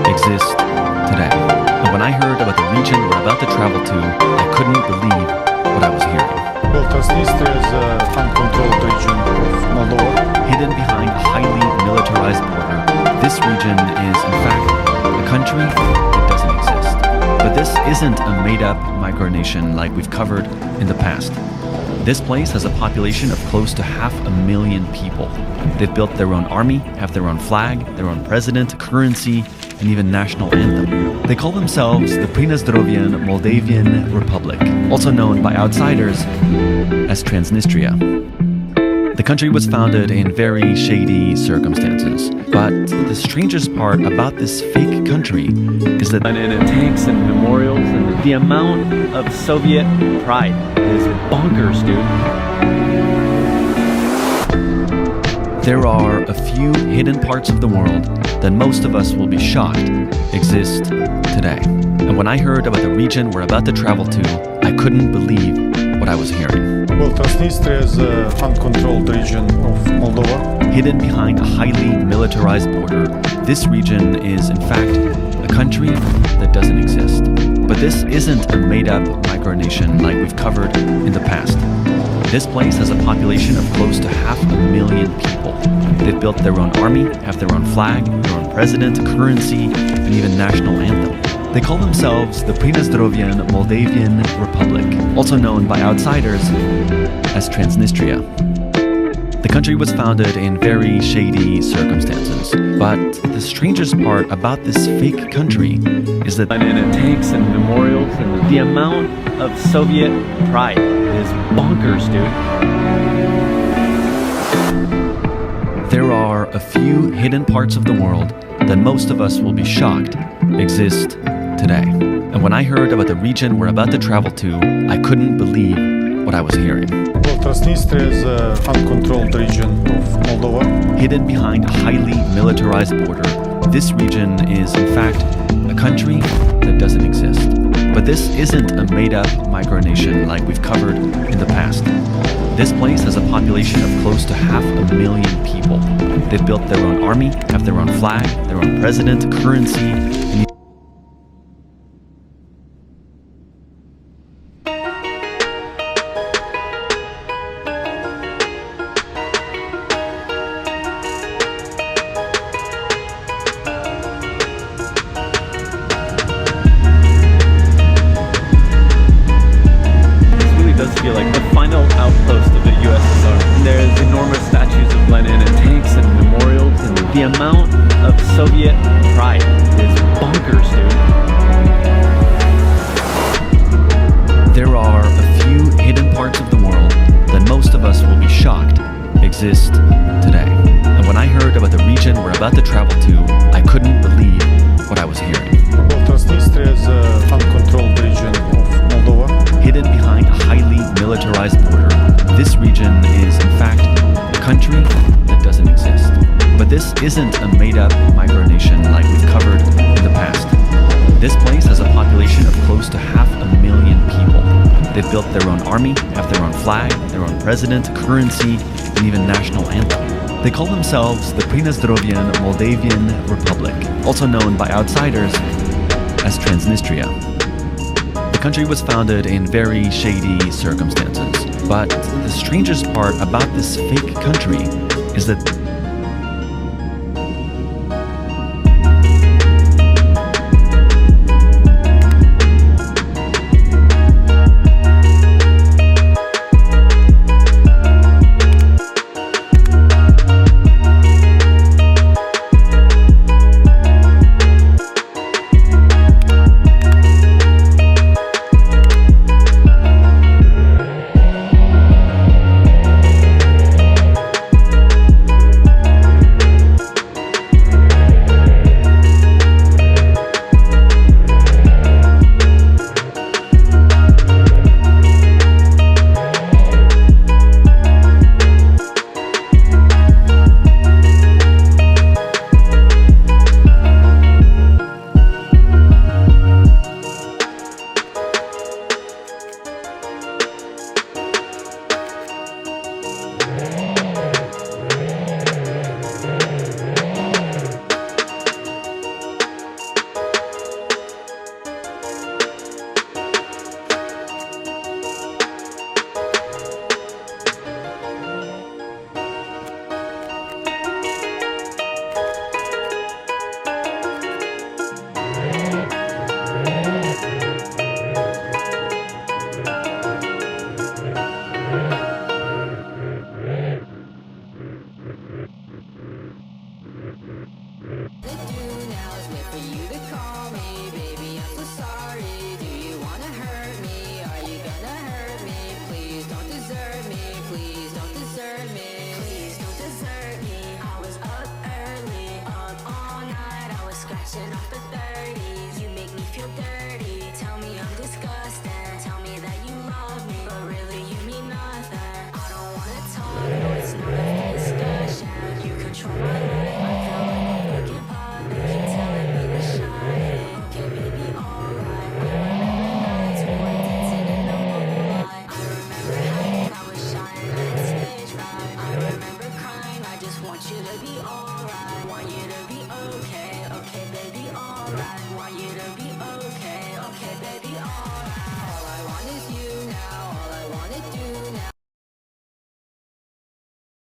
exist today. And when I heard about the region we're about to travel to, I couldn't believe what I was hearing. Well, Transnistria is an uncontrolled region of Moldova. Hidden behind a highly militarized border, this region is, in fact, a country that doesn't exist. But this isn't a made-up micronation like we've covered in the past. This place has a population of close to 500,000 people. They've built their own army, have their own flag, their own president, currency, and even national anthem. They call themselves the Pridnestrovyan Moldavian Republic, also known by outsiders as Transnistria. The country was founded in very shady circumstances, but the strangest part about this fake country is that and tanks and memorials and the amount of Soviet pride is bonkers, dude. there are a few hidden parts of the world that most of us will be shocked exist today. And when I heard about the region we're about to travel to, I couldn't believe what I was hearing. Well, Transnistria is an uncontrolled region of Moldova. Hidden behind a highly militarized border, this region is, in fact, a country that doesn't exist. But this isn't a made-up micronation like we've covered in the past. This place has a population of close to 500,000 people. They've built their own army, have their own flag, their own president, currency, and even national anthem. They call themselves the Pridnestrovyan Moldavian Republic, also known by outsiders as Transnistria. The country was founded in very shady circumstances, but the strangest part about this fake country is that And tanks and memorials and the amount of Soviet pride is bonkers, dude. there are a few hidden parts of the world that most of us will be shocked exist today. And when I heard about the region we're about to travel to, I couldn't believe what I was hearing. Well, Transnistria is an uncontrolled region of Moldova. Hidden behind a highly militarized border, this region is, in fact, a country that doesn't exist. But this isn't a made-up micronation like we've covered in the past. This place has a population of close to 500,000 people. They've built their own army, have their own flag, their own president, currency, and Does feel like the final outpost of the USSR. There's enormous statues of Lenin and tanks and memorials, and the amount of Soviet pride is bonkers, dude. there are a few hidden parts of the world that most of us will be shocked exist today. And when I heard about the region we're about to travel to, I couldn't believe what I was hearing. Well, Transnistria is an uncontrolled region of Moldova. Hidden behind a highly militarized border, this region is, in fact, a country that doesn't exist. But this isn't a made-up micronation like we've covered in the past. This place has a population of close to 500,000 people. They've built their own army, have their own flag, their own president, currency, and even national anthem. They call themselves the Pridnestrovyan Moldavian Republic, also known by outsiders as Transnistria. The country was founded in very shady circumstances, but the strangest part about this fake country is that off the 30s. You make me feel dirty. Tell me I'm disgusting. Tell me that you love me, but really you mean nothing. I don't wanna talk, no, it's not up for discussion. You control my life, I feel like a broken puppet. Keep telling me to shut it. Okay, baby, alright. I remember nights we were dancing in the moonlight. I remember how I was shining at stage right. I remember crying, I just want you to be alright. Want you to be okay, okay, baby, alright. Want you to